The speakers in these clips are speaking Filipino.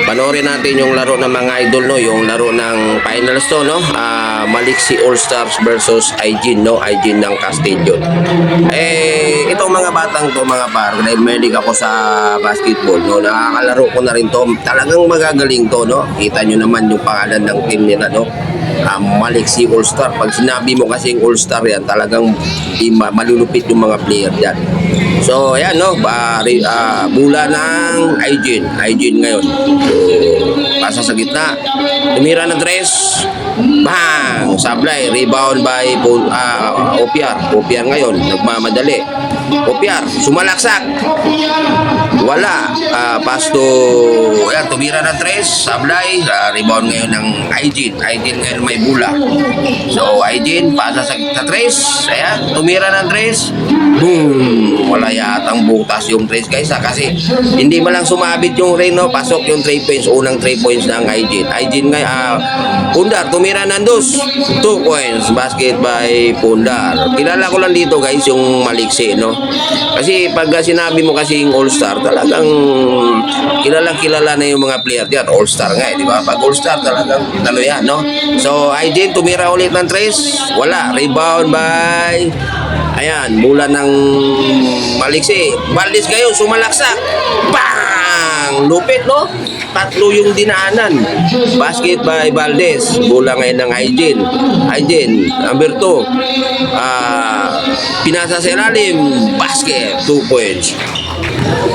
Panoorin natin yung laro ng mga idol, no? Yung laro ng finals to, no? Maliksi All-Stars versus Aijin, no? Aijin ng Castellon. Itong mga batang to, mga par, dahil mahilig ako sa basketball, no? Nakakalaro ko na rin to. Talagang magagaling to, no? Kita nyo naman yung pangalan ng team nila, no? Maliksi All-Star. Pag sinabi mo kasing All-Star yan, talagang malulupit yung mga player dyan. So, ayan, no? Bula ng Aijin. Aijin ngayon. Pasa sa gitna. Tumira ng tres. Bang! Sablay. Rebound by Opiar. Opiar ngayon. Nagmamadali. Opiar. Sumalaksak. Wala. Pass to... Ayan, tumira ng tres. Sablay. Rebound ngayon ng Aijin. Aijin ngayon may bula. So, Aijin. Pasa sa tres. Ayan. Tumira ng tres. Boom! Wala yatang butas yung tres, guys, kasi hindi man lang sumabit yung rain, no? Pasok yung 3 points, unang 3 points ng Aijin. Aijin ngayon, Pundar, tumira ng 2 points, basket by Pundar. Kilala ko lang dito, guys, yung Maliksi, no? Kasi pag sinabi mo kasing All-Star, talagang kilala na yung mga player diyan. All-Star nga, di ba? Pag All-Star, talagang ano yan, no? So, Aijin, tumira ulit ng 3, wala. Rebound by... Ayan, mula ng Maliksi. Valdez ngayon, sumalaksak. Bang! Lupit, no? Tatlo yung dinaanan. Basket by Valdez. Bola ngayon ng Aijin. Aijin, number 2. Pinasa sa ilalim. Basket, 2 points.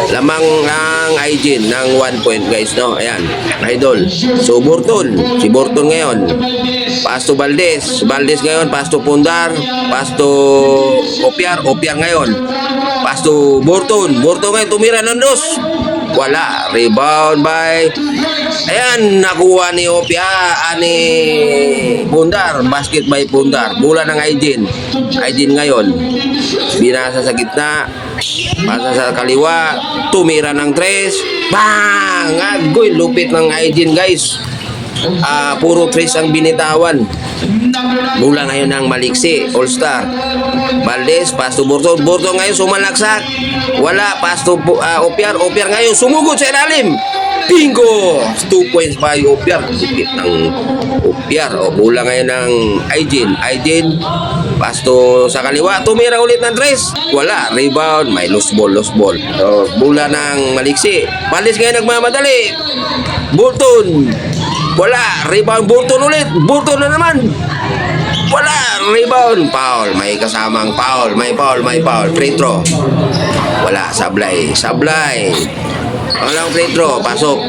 Lamang ng Aijin ng 1 point, guys, no? Ayan, idol. So, Burton. Si Burton ngayon. Pass to Valdez. Valdez ngayon, pass to Pundar. Pass to Opiar. Opiar ngayon. Pass to Burton. Burton ngayon, tumira ng 2. Wala. Rebound by... Ayan, nakuha ni Opiar, ni Pundar. Basket by Pundar. Bola ng Aijin. Aijin ngayon. Binasa sa gitna. Pasa sa kaliwa. Tumira ng 3. Bang! Agoy, lupit ng Aijin, guys. Puro 3 ang binitawan. Bola ngayon ng Maliksi All-Star. Valdez, pass to Burton. Burton ngayon sumalaksak. Wala, pass to Opiar. Opiar ngayon sumugod sa ilalim. Bingo! 2 points by Opiar. Lupit ng Opiar. Bola ngayon ng Aijin. Aijin, pass to sa kaliwa. Tumira ulit ng 3. Wala. Rebound. May loose ball. So, bola ng Maliksi. Valdez ngayon nagmamadali. Burton. Wala. Rebound. Burton ulit. Burton na naman. Wala. Rebound. Foul. May kasamang foul. May foul. Free throw. Wala. Sablay. Walang free throw. Pasok.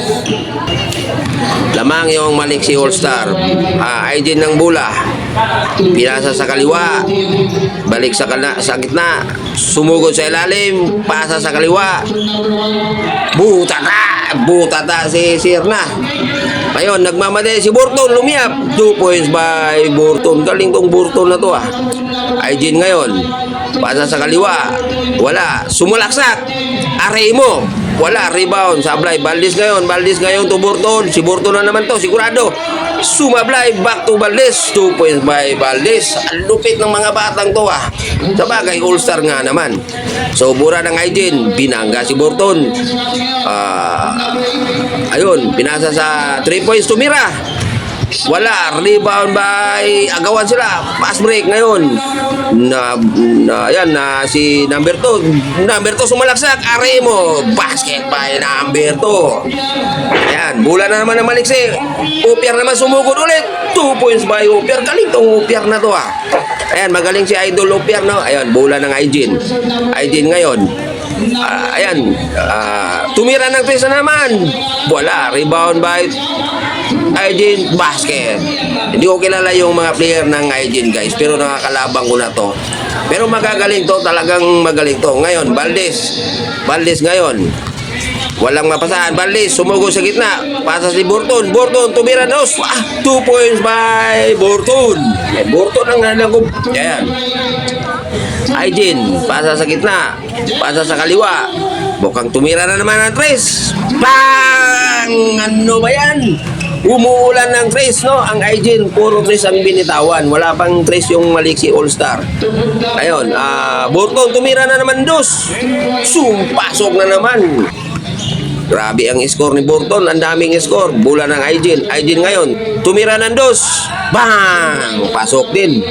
Lamang yung Maliksi All-Star. Aijin ng bola. Pinasa sa kaliwa. Balik sa gitna. Sumugod sa ilalim. Pasa sa kaliwa. Butata si Sirna. Ngayon, nagmamadali si Burton. Lumiyap. 2 points by Burton. Galing tong Burton na to, Aijin ngayon. Pasa sa kaliwa. Wala. Sumalaksak. Aray mo. Wala. Rebound. Sablay. Valdez ngayon to Burton. Si Burton na naman to. Sigurado. Sumablay. Back to Valdez. 2 points by Valdez. Ang lupit ng mga batang to, Sabagay, All-Star nga naman. So, bura ng Aijin. Binangga si Burton. Ayun. Pinasa sa 3 points. Tumira. Wala. Rebound by agawan sila. Pass break ngayon. Ayan, si number 2. Number 2 sumalaksak. Aray mo. Basket by number 2. Ayan. Bola na naman ng Maliksi. Opiar naman sumugod ulit. 2 points by Opiar. Galing tong Opiar na to, Ayan, magaling si Idol Opiar, no? Ayan, bola ng Aijin. Aijin ngayon. Ayan. Tumira ng 3 na naman. Wala. Rebound by Aijin. Basket. Hindi ko kilala yung mga player ng Aijin, guys, pero nakakalabang ko na to. Pero magagaling to. Talagang magaling to. Ngayon, Valdez ngayon. Walang mapasahan. Valdez, sumugod sa gitna. Pasa si Burton. Burton, tumira 2. 2 points by Burton. Burton ang nalagom. Ayan. Aijin, pasa sa gitna. Pasa sa kaliwa. Mukhang tumira na naman ng 3. Bang! Ano ba yan? Umuulan ng 3, no? Ang Aijin, puro 3 ang binitawan. Wala pang 3 yung Maliksi All-Star. Ayun, Burton, tumira na naman 2. Pasok na naman. Grabe ang score ni Burton. Ang daming score. Bola ng Aijin. Aijin ngayon. Tumira ng dos. Bang! Pasok din.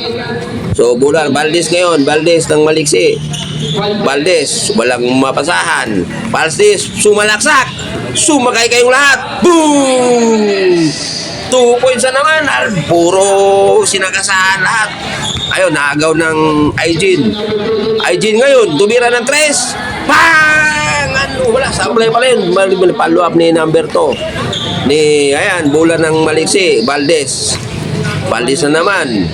So, bola. Valdez ngayon. Valdez ng maliksi. Valdez. Walang mapasahan. Valdez. Sumalaksak. Sumakay kayong lahat. Boom! 2 points na naman. Puro sinagasahan lahat. Ayun, naagaw ng Aijin. Aijin ngayon. Tumira ng 3. Bang! Ano? Wala. Sablay pa rin. Follow up ni number 2. Ayan, bola ng maliksi. Valdez. Valdez na naman.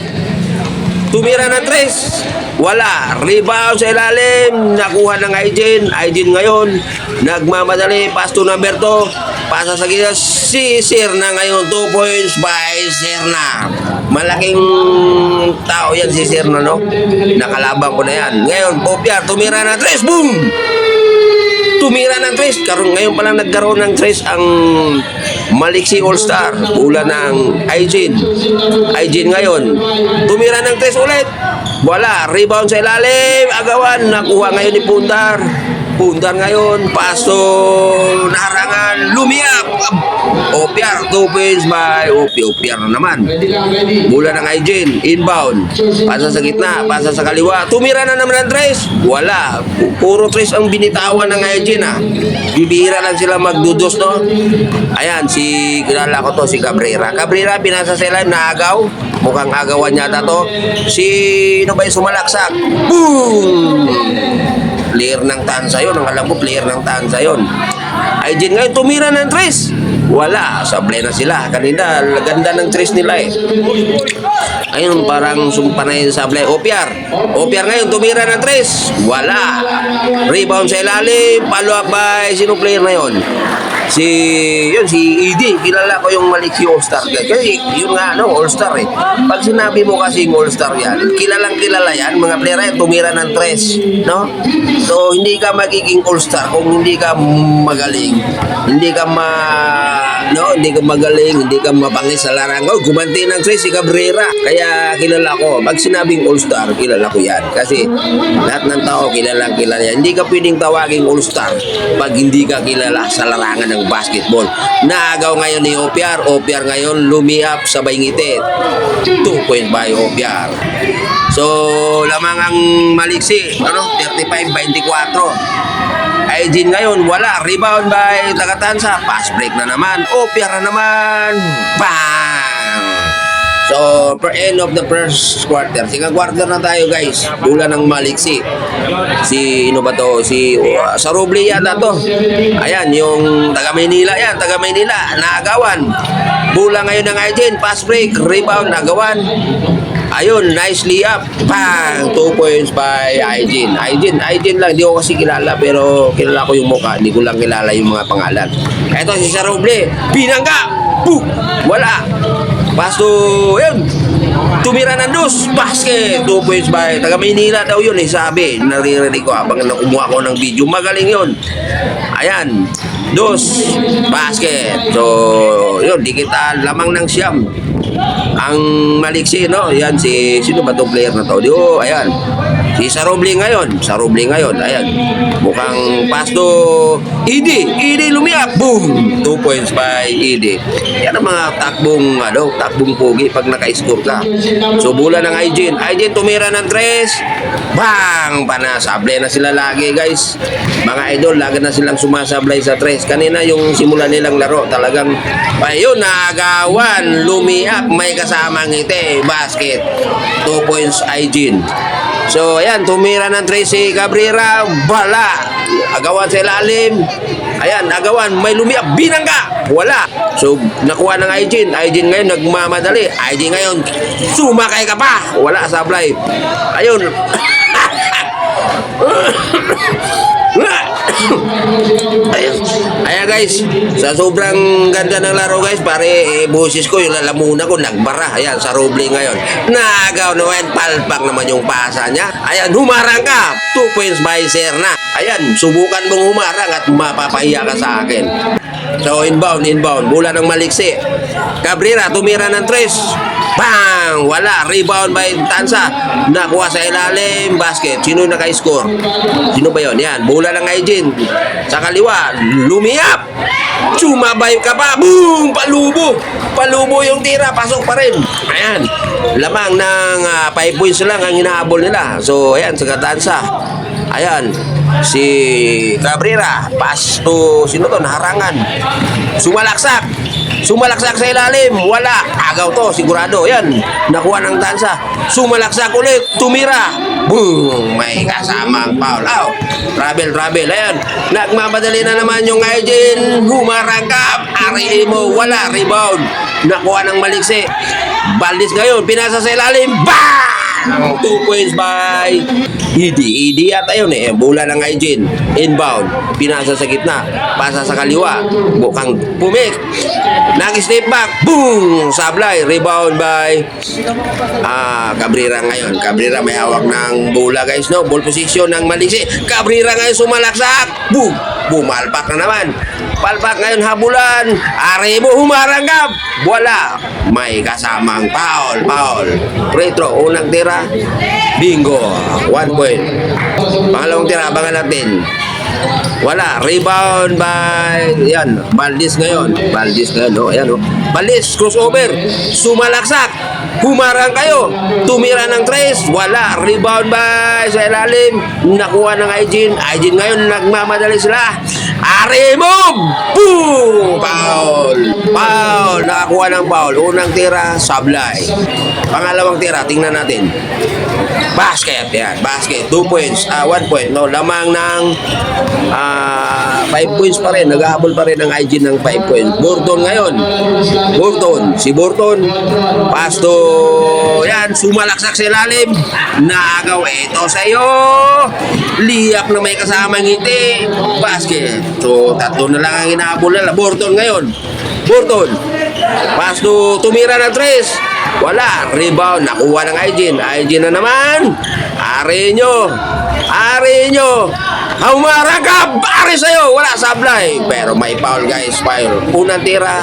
Tumira ng 3. Wala. Rebound sa ilalim. Nakuha ng Aijin. Aijin ngayon. Nagmamadali. Pass to number 2. Pasa sa gilid. Si Serna ngayon. 2 points by Serna. Malaking tao yan si Serna, no? Nakalaban ko na yan. Ngayon, Popiar. Tumira ng 3. Boom! Tumira ng 3. Ngayon pa lang nagkaroon ng 3 ang Maliksi All-Star. Bola ng Aijin. Aijin ngayon. Tumira ng 3 ulit. Wala. Rebound sa ilalim. Agawan. Nakuha ngayon ni Pundar. Pundar ngayon. Paso. Naharangan. Lumiap. Opiar. 2 points by Opiar na naman. Bola ng Aijin. Inbound. Pasa sa gitna. Pasa sa kaliwa. Tumira na naman ng 3. Wala. Puro 3 ang binitawan ng Aijin, ha. Bibihira lang sila magdudos, no? Ayan, kilala ko to, si Cabrera. Cabrera, pinasa sa ilalim, naagaw. Mukhang agawan yata to. Sino ba yung sumalaksak? Boom! Player ng tansa yun. Ang alam ko, player ng tansa yun. Aijin ngayon, tumira ng 3. Wala. Sablay na sila. Kanina, ganda ng 3 nila eh. Ayun, parang sumpanay sa sablay. Opiar. Opiar ngayon, tumira ng 3. Wala. Rebound sa ilalim. Follow up by sino player na yun? Si Edie. Kilala ko yung Maliksi All-Star. Kasi yun nga, All-Star eh. Pag sinabi mo kasi All-Star yan, kilalang kilala yan, mga player yan, tumira ng 3. No? So, hindi ka magiging All-Star kung hindi ka magaling. Hindi ka magaling, hindi ka mabangis sa larangaw. Gumanti ng 3 si Cabrera. Kaya kilala ko. Pag sinabing All-Star, kilala ko yan. Kasi lahat ng tao kilala yan. Hindi ka pwedeng tawaging All-Star pag hindi ka kilala sa larangan ng basketball. Naagaw ngayon ni Opiar. Opiar ngayon lumiap sabay ngiti. 2 points by Opiar. So, lamang ang maliksi. 35-24. Aijin ngayon, wala. Rebound by Tagatansa. Pass break na naman. Opiar na naman. Bang! So, per end of the first quarter. Singang quarter na tayo, guys. Bola ng maliksi. Sino ba to? Saroble yata to. Ayan, yung taga Maynila yan. Taga Maynila. Naagawan. Bola ngayon ng Aijin. Pass break. Rebound. Naagawan. Ayun, nicely up. Bang! 2 points by Aijin. Aijin lang. Hindi ko kasi kilala, pero kilala ko yung mukha. Hindi ko lang kilala yung mga pangalan. Ito si Saroble. Binangga! Boom! Wala. Pasto, yun. Tumira ng 2. Basket. 2 points by. Taga Maynila daw yun, sabi. Naririnig ko habang kumuha ko ng video. Magaling yun. Ayan. 2. Basket. So, yun. Di kita lamang ng siyam. Ang maliksi, no? Yan, sino ba itong player na to? Ayan. Si Saroble ngayon. Ayan. Mukhang pass to Edie lumiap. Boom! 2 points by Edie. Yan ang mga takbong pogi pag naka-score ka. So, bola ng Aijin. Aijin tumira ng 3. Bang! Panasablay na sila lagi, guys. Mga idol, lagi na silang sumasablay sa 3. Kanina yung simula nilang laro, talagang ayun, naagawan. Lumiap. May kasamang ngiti. Basket. 2 points Aijin. So, ayan, tumira ng 3 si Cabrera. Bala. Agawan sa ilalim. Ayan, agawan. May lumiap. Binangga. Wala. So, nakuha ng Aijin. Aijin ngayon, nagmamadali. Aijin ngayon, sumakay ka pa. Wala, sablay. Ayun. Ayan guys, sa sobrang ganda ng laro guys, pare boses ko, yung lalamunan ko nagbara. Ayan, Saroble ngayon. Nagaw naman, palpak naman yung pasa niya. Ayan, humarang ka. 2 points by Serna. Ayan, subukan mong humarang at mapapahiya ka sa akin. So, inbound. Bola ng maliksi. Cabrera, tumira ng 3. Bang! Wala. Rebound by Tansa. Nakuha sa ilalim. Basket. Sino naka-score? Sino ba yun? Yan. Bola ng Aijin. Sa kaliwa. Lumiyap. Sumabay ka pa. Boom! Palubo. Palubo yung tira. Pasok pa rin. Ayan. Lamang ng 5 points lang ang hinahabol nila. So, ayan. Sa Tansa. Ayan. Si Cabrera. Pass to. Sino to? Naharangan. Sumalaksak. Sumalaksak sa ilalim. Wala. Agaw to. Sigurado. Yan. Nakuha ng Tansa. Sumalaksak ulit. Tumira. Boom. May kasamang foul. Aw. Travel. Ayan. Nagmamadali na naman yung Aijin. Humarangkap. Ari mo. Wala. Rebound. Nakuha ng Maliksi. Valdez ngayon. Pinasa sa ilalim. Bang! 2 points by Idi yata yun eh. Bola ng Aijin. Inbound. Pinasa sa gitna. Pasa sa kaliwa. Mukhang pumik. Nag-step back. Boom! Sablay. Rebound by Cabrera ngayon. Cabrera may hawak ng bola guys. No? Ball position ng Maliksi. Cabrera ngayon sumalaksak. Boom! Bumalpak na naman. Palpak ngayon habulan. Arebo humaranggap. Wala. May kasamang foul. Retro. Unang tira. Bingo. 1 point. Pangalawang tira. Abangan natin. Wala. Rebound by yan. Valdez ngayon. No? Ayan, no? Valdez. Crossover. Sumalaksak. Humarang kayo. Tumira ng 3. Wala. Rebound by sa ilalim. Nakuha ng Aijin. Aijin ngayon. Nagmamadali sila. Aremog! Boom! Foul! Nakakuha ng foul. Unang tira, sablay. Pangalawang tira, tingnan natin. Basket. Yan. Basket. 2 points. 1 point. No? Lamang ng 5 points pa rin. Nag-ahabol pa rin ang Aijin ng 5 points. Burton ngayon. Si Burton. Pass to. Yan. Sumalaksak sa ilalim. Naagaw. Ito sa'yo. Liyak na may kasamang ngiti. Basket. So, 3 na lang ang hinahabol nila. Burton ngayon. Pass to. Tumira ng 3. Wala. Rebound. Nakuha ng Aijin. Aijin na naman. Arenyo. Humaragap. Ari sa'yo. Wala sablay. Pero may foul guys. Foul. Unang tira.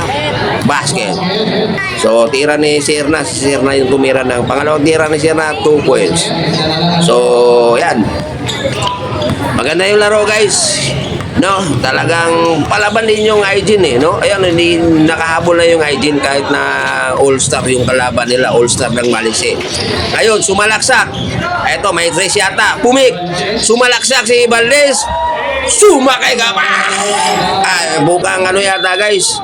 Basket. So, tira ni Sirna. Si Sirna yung tumira ng pangalawang tira ni Sirna. 2 points. So, yan. Maganda yung laro guys. No, talagang palaban din yung Aijin eh, no? Ayun, hindi nakahabol na yung Aijin kahit na all-star yung kalaban nila, all-star ng Maliksi. Ayun, sumalaksak. Eto, may 3 yata. Pumik. Sumalaksak si Valdez. Sumakay ka pa. Bukang ano yata guys.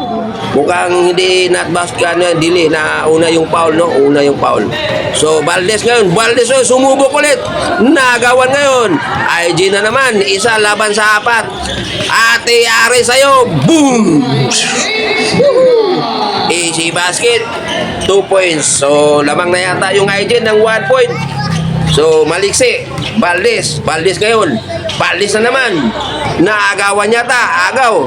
Bukang hindi not basket dili na una yung foul, no? Una yung foul. So, Valdez ngayon. Sumubok ulit. Nagawan ngayon. Aijin na naman. Isa laban sa 4. Ate Ari sa'yo. Boom! Easy basket. 2 points. So, lamang na yata yung Aijin ng 1 point. So, Maliksi. Valdez ngayon. Valdez na naman. Naagawan yata. Agaw.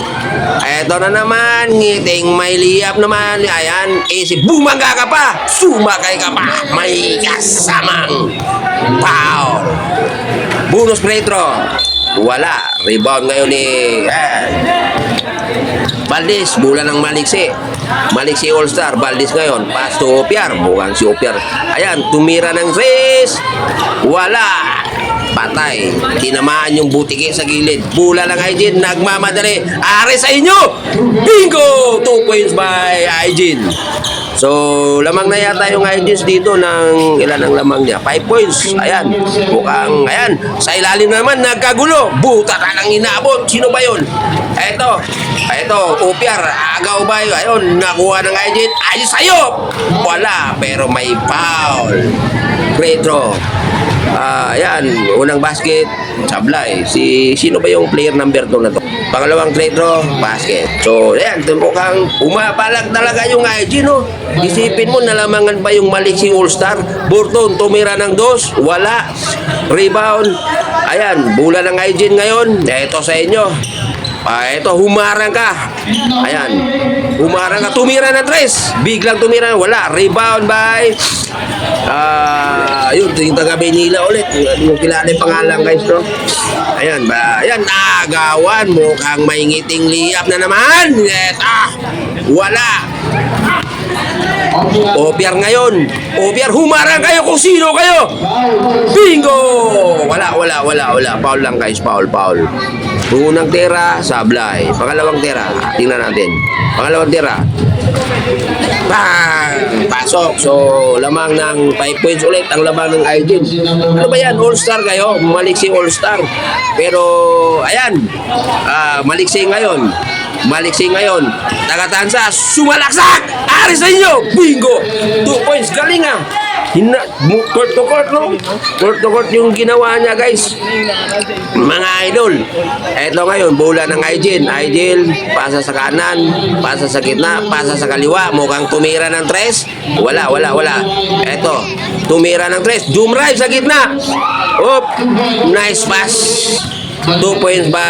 Eto na naman. Ngiting may liyap naman. Ayan. Easy. Bumangga ka pa. Sumakay ka pa. May kasamang foul. Bonus free throw. Wala. Rebound ngayon ni Valdez. Bola ng Maliksi. Maliksi All-Star. Valdez ngayon. Pass to Opiar. Bukan si Opiar. Ayan. Tumira ng 3. Wala. Patay. Tinamaan yung butiki sa gilid. Bola ng Aijin. Nagmamadali. Ari sa inyo. Bingo! 2 points by Aijin. So, lamang na yata yung Aijin dito ng ilan ang lamang niya. 5 points. Ayan. Mukhang, ayan. Sa ilalim naman, nagkagulo. Buta na lang inaabot. Sino ba yun? Eto. Opiar. Agaw ba yun? Ayun. Nakuha ng Aijin. Aijin sa'yo. Wala. Pero may foul. Retro. Ayan, unang basket, sablay. Sino ba yung player number 2 na to? Pangalawang trade draw, basket. So, ayan, mukhang umapalag talaga yung Aijin, no? Isipin mo, nalamangan pa yung Maliksi All-Star. Burton, tumira ng 2, wala. Rebound. Ayan, bola ng Aijin ngayon. Ito sa inyo. Ito, humarang ka. Ayan. Humarang ka. Tumira ng 3. Biglang tumira. Wala. Rebound by yun, yung taga Manila ulit. Yung kilala yung pangalan guys, no? Ayan ba? Ayan, agawan. Mukhang may ngiting liyap na naman. Wala. Opiar ngayon. Opiar, humarang kayo kung sino kayo. Bingo! Wala. Foul lang guys, foul. Unang tira, sablay. Pangalawang tira, tingnan natin. Pangalawang tira. Bang! Pasok. So, lamang ng 5 points ulit ang lamang ng Aijin. Ano ba yan? All-star kayo? Maliksi All-star. Pero, ayan. Maliksi ngayon. Tagatansa, sumalaksak! Ari sa inyo! Bingo! 2 points. Galing ah! Court to court, no? Court to court yung ginawa niya, guys. Mga idol. Eto ngayon, bola ng Aijin. Aijin, pasa sa kanan, pasa sa gitna, pasa sa kaliwa. Mukhang tumira ng 3. Wala. Eto, tumira ng 3. Zoom drive sa gitna. Op! Nice pass. 2 points ba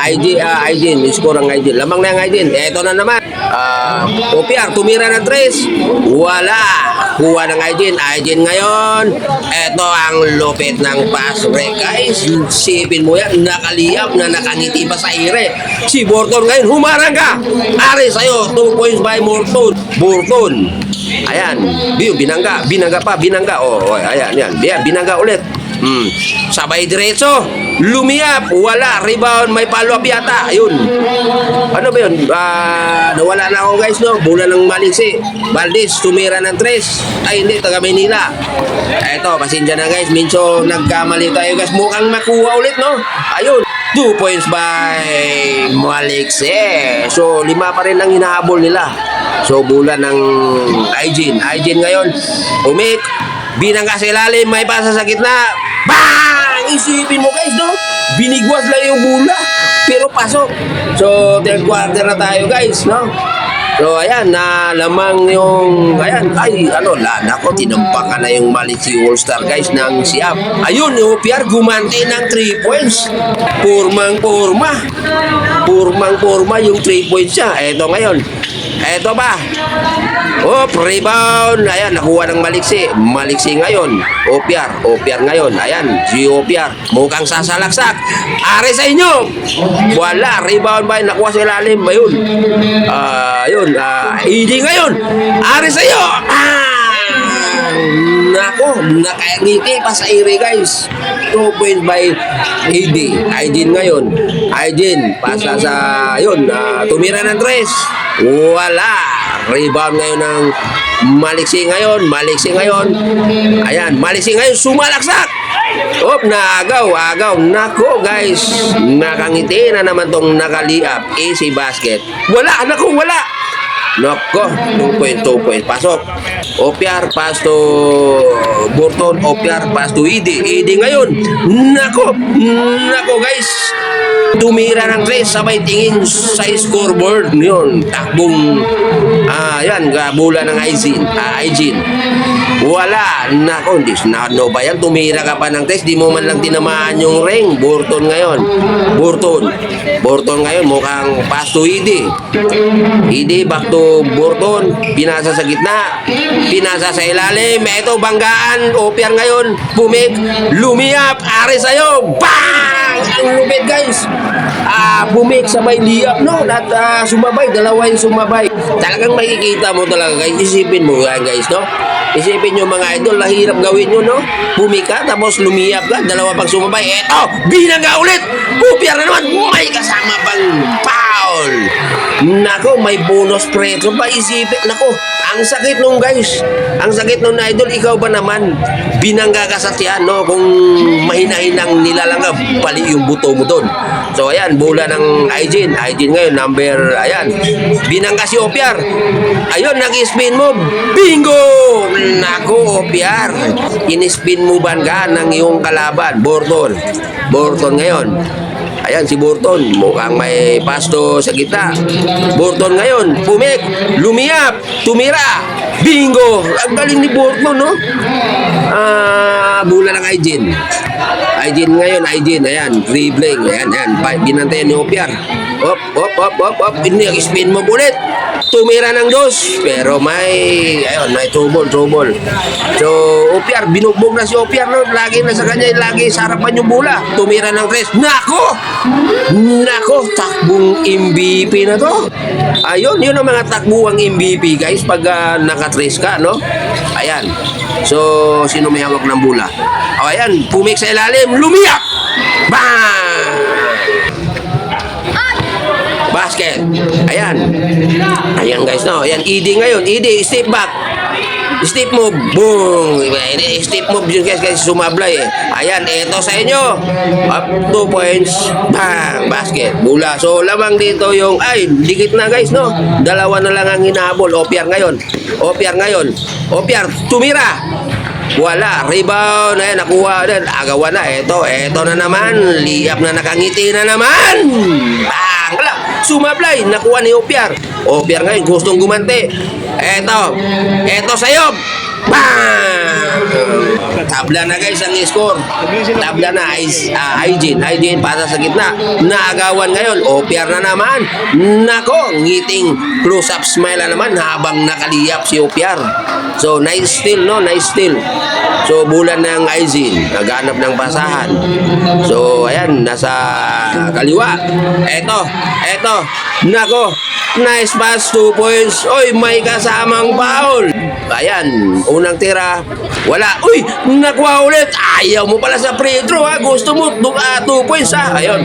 Aijin? Score ang Aijin. Lamang na ang Aijin. Eto na naman. Opiar, tumira ng 3. Wala. Kuha ng Aijin. Aijin ngayon. Eto ang lupit ng pass break, guys. Sipin mo yan. Nakaliyap na nakangiti pa sa ire. Si Burton ngayon. Humarang ka. Ari sa'yo. 2 points by Burton. Ayan. Binangga. Oh, ayan. Binangga ulit. Sabay diretso. Lumiyap. Wala. Rebound. May follow-up yata. Ayun. Ano ba yun? Nawala na ako, guys, no? Bola ng Maliksi. Valdez, tumira ng 3. Ay, hindi. Taga Maynila. Eto, pasensya na, guys. Minso, nagkamali tayo, guys. Mukhang makuha ulit, no? Ayun. 2 points by Maliksi. So, 5 pa rin ang hinahabol nila. So, bola ng Aijin. Aijin ngayon. Umik. Binangga sa ilalim. May pasa sa gitna. Bang! Isipin mo, guys, no? Binigwas lang yung bola. Pero pasok. So, third quarter na tayo, guys, no? So, ayan, na lamang yung, ayan, nako, tinampakan na yung Maliksi All-Star, guys, ng Siap. Ayun, yung Opiar, gumante ng 3 points. Purmang-purma yung 3 points niya. Eto ngayon. Eto ba? Rebound. Ayan, nakuha ng Maliksi. Maliksi ngayon. Opiar ngayon. Ayan, si Opiar. Mukhang sasalaksak. Ari sa inyo. Wala. Rebound ba? Nakuha sa ilalim. Ayun. Hindi ngayon. Ari sa iyo. Nako, nakangiti pa sa ire, guys. 2 points by Aijin ngayon. Aijin, pasa sa, yun, tumira ng 3. Wala. Rebound ngayon ng Maliksi ngayon. Ayan, Maliksi ngayon, sumalaksak. Agaw. Nako, guys. Nakangiti na naman tong nakaliap. Easy basket. Wala. 2 points. Pasok. Opiar, pass to Burton. Opiar, pass to Idi ngayon. Nako, guys. Tumira ng 3, sabay tingin sa scoreboard. Yun, takbong, bola ng Aijin. Wala. Nako, ano ba yan? Tumira ka pa ng 3, di mo man lang tinamaan yung ring. Burton ngayon, mukhang pass to Idi, back to Burton. Pinasa sa gitna, pinasa sa ilalim. Ito, banggaan. Opiar ngayon, lumiyap. Ari sa'yo. Bang! Ang lupit, guys. Bumik sa may liyap, no? At sumabay, dalawa yung sumabay. Talagang makikita mo talaga, guys. Isipin mo yan, guys, no? Isipin nyo, mga idol, lahirap gawin nyo, no? Bumik ka, tapos lumiyap ka, dalawa pang sumabay. Eto, binangga ulit. Opiar na naman, may kasama pang foul. Nako, may bonus preto pa. Isipin, nako, ang sakit nung, guys. Ang sakit nung, idol. Ikaw ba naman, binangga ka sa tiyan, no? Kung mahina-hinang nilalangga, pali yung buto mo doon. So, ayan, bola ng Aijin ngayon, binangga si Opiar. Ayun, nag-spin mo. Bingo! Nako, Opiar. In-spin mo bangga ng iyong kalaban. Burton ngayon. Ayan, si Burton. Mukhang may pasto sa gitna. Burton ngayon. Lumiyap. Tumira. Bingo! Ang galing ni Burton, no? Bola ng Aijin ngayon. Ayan, dribbling. Ayan. Binantayan ni Opiar. Op. Hindi, spin mo ulit. Tumira ng 2. Pero may trouble. So, Opiar, binugbog na si Opiar, no? Lagi na sa kanya, lagi sa harapan yung bola. Tumira ng 3. Nako! Nako, takbong MVP na to. Ayun, yun ang mga takbuang MVP guys pag nakatrace ka, no? Ayan. So, sino may hawak ng bola? O, ayan, pumik sa ilalim, lumiyak! Bang! Basket. Ayan. Ayan guys, no? Ayan, ED ngayon. ED, step back. Step move. Boom. Step move yun guys, sumablay eh. Ayan, eto sa inyo. Up 2 points. Bang! Basket. Bola. So, lamang dito yung, ay, dikit na guys, no? Dalawa na lang ang hinahabol. Opiar ngayon. Opiar ngayon. Opiar, tumira. Wala. Rebound. Ayan, nakuha din. Agawan na. Eto na naman. Liyap na nakangiti na naman. Bang! Wala. Sumablay. Nakuha ni Opiar. Opiar ngayon. Gustong gumanti. Eto sa'yo. Bang! Tabla na guys ang score. Tabla na. Hygiene. Pasa sa gitna. Naagawan ngayon. Opiar na naman. Nako. Ngiting close-up smile na naman habang nakaliyap si Opiar. So, nice steal, no? Nice steal. So, bulan ng Hygiene. Naghanap ng basahan. So, ayan. Nasa kaliwa. Eto. Nako. Nice pass, 2 points. Oy, may kasamang foul. Ayan, unang tira. Wala. Uy, nakuha ulit. Ayaw mo pala sa free throw, ha? Gusto mo 2 points, ha? Ayun.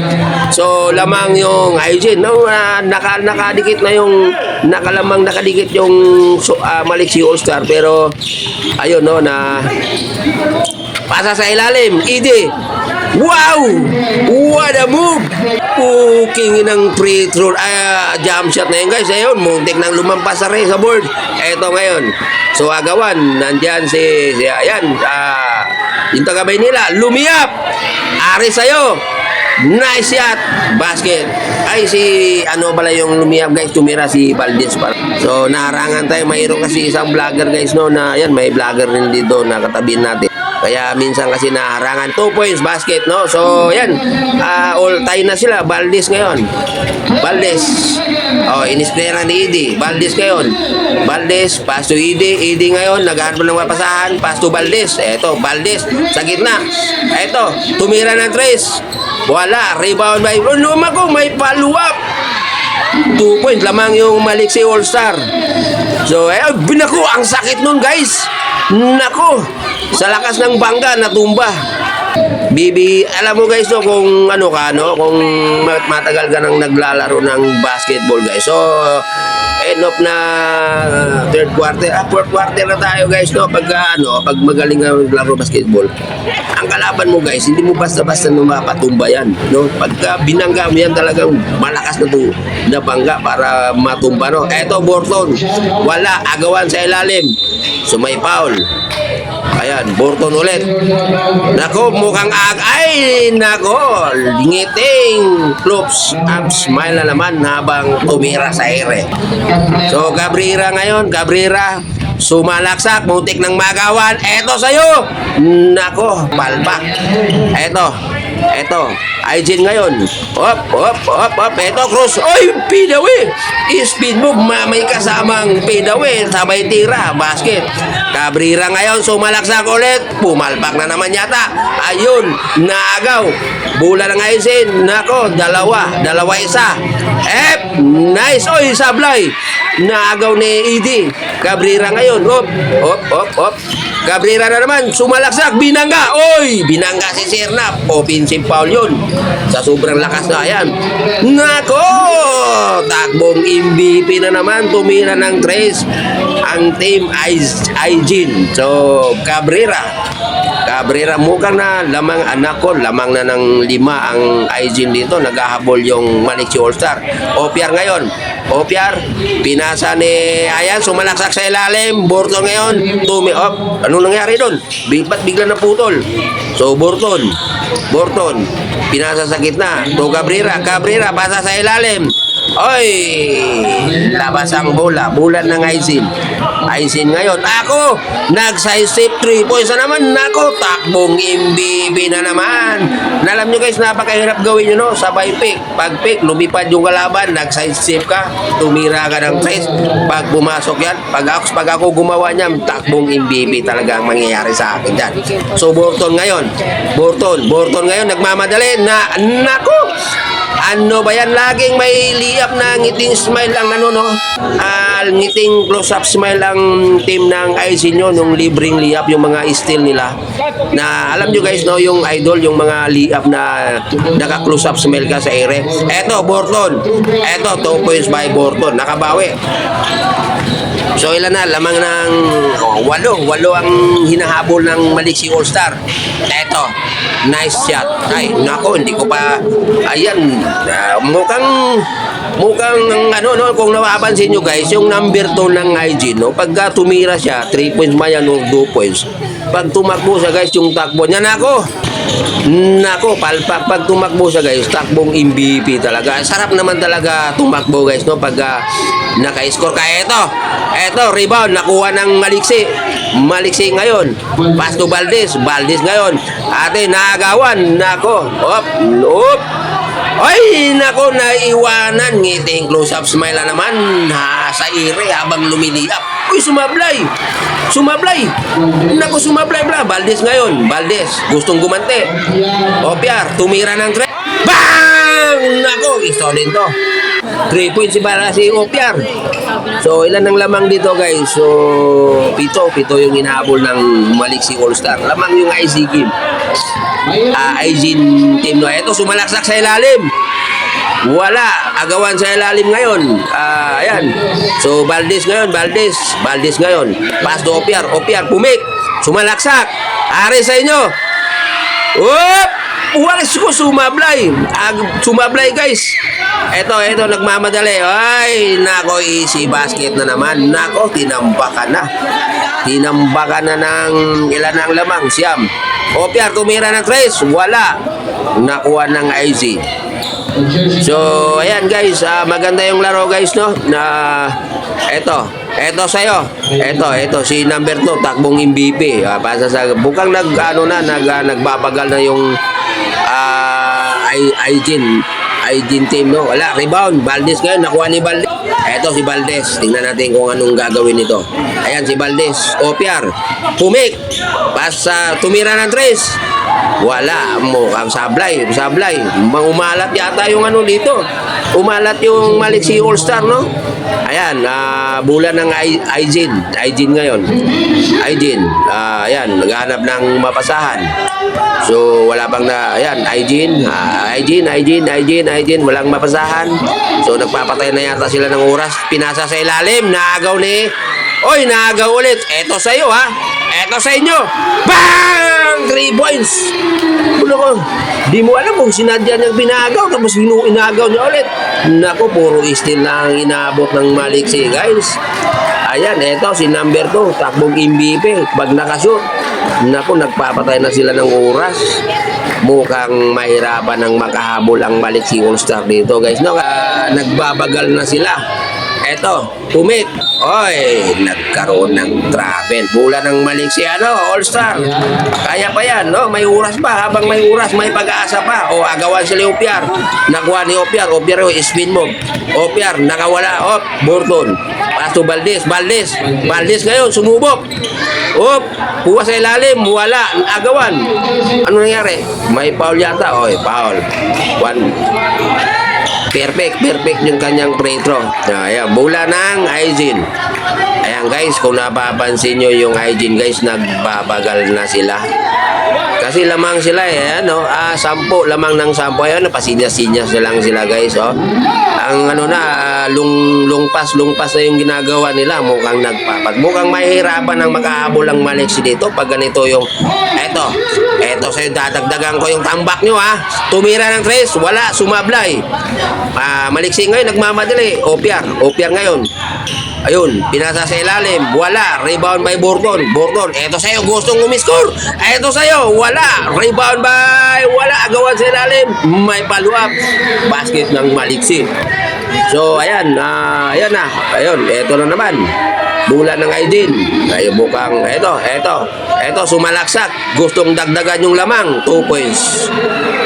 So, lamang yung Hygiene, no? Nakadikit na yung nakadikit yung Malik si All-Star. Pero, ayun, no, na pasa sa ilalim. ED. Wow! What a move! Puking ng free throw. Jump shot na yun guys. Ayun, muntik nang lumampas sa board. Eto ngayon. So, agawan. Nandyan ayan. Yung tagabay nila. Lumiyap! Ari sa'yo. Nice shot. Basket. Ay, ano pala yung lumiyap guys. Tumira si Valdez pa. So, naharangan tayo. Mayroon kasi isang vlogger guys, no, na, ayan, may vlogger rin dito na katabihin natin. Kaya minsan kasi naharangan 2 points basket, no? So, yan. All tie na sila. Valdez ngayon. Valdez. Oh, inisplera ni Edie. Valdez ngayon. Valdez, pass to Edie. Edie ngayon, naghahanap ng mapasahan. Pass to Valdez. Eto, Valdez. Sa gitna. Eto, tumira ng trace. Wala. Rebound by... Lumako, may follow-up. 2 points. Lamang yung Malik si All-Star. So, binako. Ang sakit nun, guys. Nako. Sa lakas ng bangga, natumba. Bibi, alam mo guys, no, kung ano ka, no, kung matagal ka nang naglalaro ng basketball, guys. So, end of na third quarter, fourth quarter na tayo, guys, no, pag magaling na maglaro basketball. Ang kalaban mo, guys, hindi mo basta-basta mapatumba yan, no. Pagka binangga mo yan, talagang malakas na bangga para matumba, no. Eto, Borton, wala, agawan sa ilalim. So, may foul. Ayan, Borton ulit. Nako, mukhang ay, nako, ngiting flops up smile na naman habang tumira sa ere. So, Cabrera ngayon, sumalaksak, muntik ng magawan. Eto sa'yo. Nako, palpak. Eto, Hygiene ngayon. Hop. Eto, cross. Oy, pidawi. Speed move, may kasamang pidawi. Sabay tira, basket. Cabrera ngayon, sumalaksak ulit. Pumalpak na naman yata. Ayun, naagaw. Bola ng Hygiene. Nako, dalawa isa. Nice. Oy, sablay. Naagaw ni Edie. Cabrera ngayon. Hop. Cabrera na naman, sumalaksak, binangga. Oy, binangga si Sernap. Offensive foul yun. Sa sobrang lakas na, ayan. Nako! Takbong MVP na naman, tumira ng trace ang team Hygiene. So, Cabrera mukhang na lamang lamang na ng 5 ang Hygiene dito. Naghahabol yung Malik si All-Star. Opiar ngayon. Pinasa ni ayan, sumalaksak sa ilalim. Borton ngayon, ano nangyari doon? Ba't bigla na putol? So, Borton, pinasa sa gitna. To Cabrera, pasa sa ilalim. Oy, labas ang bola. Bulan ng Aisin. Aisin ngayon. Ako, nag-side 3 points na naman. Nako, takbong MBB na naman. Alam nyo guys, napakahirap gawin nyo, no? Sabay pick. Pag pick, lumipad yung kalaban, nag-side step ka, tumira ka ng trace. Pag pumasok yan, pag ako gumawa niyan, takbong MBB talaga ang mangyayari sa akin dyan. So, Burton ngayon. Burton ngayon, nagmamadali na, nako! Ano ba yan? Laging may liap na ngiting smile ang ano, no? Ngiting close-up smile ang team ng IC nyo nung libreng liap yung mga steal nila. Na alam nyo guys, no? Yung idol, yung mga liap na naka-close-up smile ka sa ere. Eto, Burton. Eto, 2 points by Burton. Nakabawi. So ilan na, lamang ng 8 ang hinahabol ng Maliksi All-Star. Eto, nice shot. Ay, nako, hindi ko pa, ayan, mukhang ano, no, kung napapansin nyo guys, yung number 2 ng IG, no, pagka tumira siya, 3 points mayan o 2 points, pag tumakbo siya guys, yung takbo niya, nako, palpak, pag tumakbo siya guys, takbong MVP talaga. Sarap naman talaga tumakbo guys, no, pag naka-score ka. Eto, rebound, nakuha ng Maliksi ngayon, pass to Valdez ngayon, ate, naagawan, nako, op, ay, nako, naiwanan. Ngiting close-up smile na naman sa ire habang lumiliap. Uy, sumablay. Nako, sumablay bla. Valdez ngayon. Gustong gumante. Opiar, tumira ng 3. Bang! Nako, iso din to. 3 points para si Opiar. So, ilan ang lamang dito guys? So, pito yung inahabol ng Maliksi All-Star. Lamang yung IC game. Aisin team, no. Ito, sumalaksak sa ilalim. Wala, agawan sa ilalim ngayon. Ayan. So, Valdez ngayon. Pass to Opiar, pumik. Sumalaksak. Ari sa inyo. Whoop! Walis ko, sumablay guys. Eto, nagmamadali. Ay, nako, easy basket na naman. Nako, tinambakan na ng ilan ang lamang, siyam. Opiar, tumira ng trace. Wala. Nakuha ng IZ. So, ayan guys, maganda yung laro guys, no? Na, eto sa'yo. Eto, si number 2, takbong MVP. Pasa sa, bukang nagbabagal na yung Aijin team, no? Wala, rebound. Valdez ngayon, nakuha ni Valdez. Eto si Valdez. Tingnan natin kung anong gagawin nito. Ayan si Valdez. Opiar. Pumik. Pasa, tumira ng tres. Wala. Mukhang sablay. Umalat yata yung ano dito. Umalat yung Maliksi All-Star, no? Ayan, bulan ng Aijin ngayon. Ayan, naghanap ng mapasahan. So, wala bang na, ayan, Aijin, walang mapasahan. So, nagpapatay na yata sila ng oras. Pinasa sa ilalim, naagaw ulit. Eto sa'yo, ha? Eto sa inyo. Bang! 3 points. Pulo ko, di mo alam kung sinadya niyang pinagaw, tapos inagaw niya ulit. Naku, puro steal na ang inaabot ng Maliksi, guys. Ayan, eto, si number 2, takbong MVP. Pag nakashoot, naku, nagpapatay na sila ng oras. Mukhang mahirapan ng makahabol ang Maliksi All-Star dito, guys. No, nagbabagal na sila. Eto, pumik. Oy, nagkaroon ng travel. Bulan ng Maliksi, All-Star. Kaya pa yan, no? May oras pa. Habang may oras, may pag-aasa pa. O, agawan sila Opiar. Nakuha ni Opiar. Opiar, spin mo. Opiar, nakawala. Burton. Pasto Valdez ngayon, sumubok. Puwa sa ilalim. Wala. Agawan. Ano nangyari? May foul yata. Foul. Perfect yung kanyang free throw. Ayan, bola ng Aijin. Ayan guys, kung napapansin nyo yung Aijin guys, nagbabagal na sila. Kasi lamang sila lamang ng 10. Ayan, napasinyas-sinyas na lang sila guys. Ang lungpas na yung ginagawa nila. Mukhang mukhang mahihirapan ang makahabol ang Maliksi dito pag ganito yung eto sa'yo, dadagdagan ko yung tambak nyo, ha. Tumira ng tres, wala, sumablay. Maliksi ngayon, nagmamadali. Opiar ngayon. Ayun, pinasa sa ilalim. Wala, rebound by Burton. Eto sa'yo, gustong umiscore. Eto sa'yo, wala, rebound by, wala, agawan sa ilalim. May follow-up. Basket ng Maliksi. So, ayan. Ayan na. Ayun. Ito na naman. Bola ng Aydin. Ay, mukhang, eto, sumalaksak. Gustong dagdagan yung lamang. 2 points.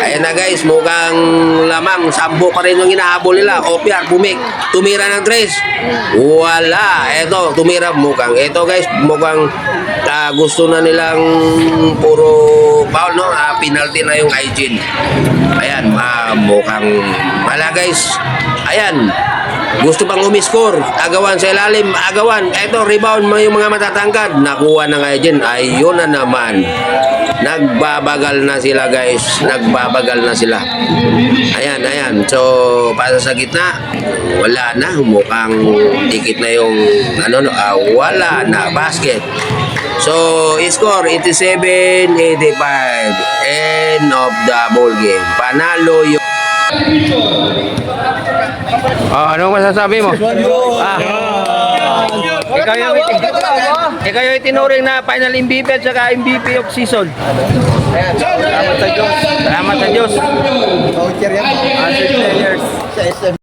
Ayan na guys, mukhang lamang. Sambo pa rin yung hinahabol nila. Opiar, bumik. Tumira ng 3. Wala. Eto, tumira. Mukhang. Eto guys, mukhang gusto na nilang puro foul, no? Penalty na yung Aydin. Ayan, mukhang wala guys. Ayan. Gusto pang umiscore. Agawan sa ilalim. Agawan. Eto, rebound mo yung mga matatangkad. Nakuha na nga dyan. Ayun na naman. Nagbabagal na sila guys. Nagbabagal na sila. Ayan. So, para sa gitna, wala na. Mukhang dikit na yung wala na. Basket. So, score 87-85. End of the ball game. Panalo yung anong masasabi mo? Ikaw yung itinuring na final MVP at saka MVP of season. Salamat sa Diyos. Salamat sa Diyos.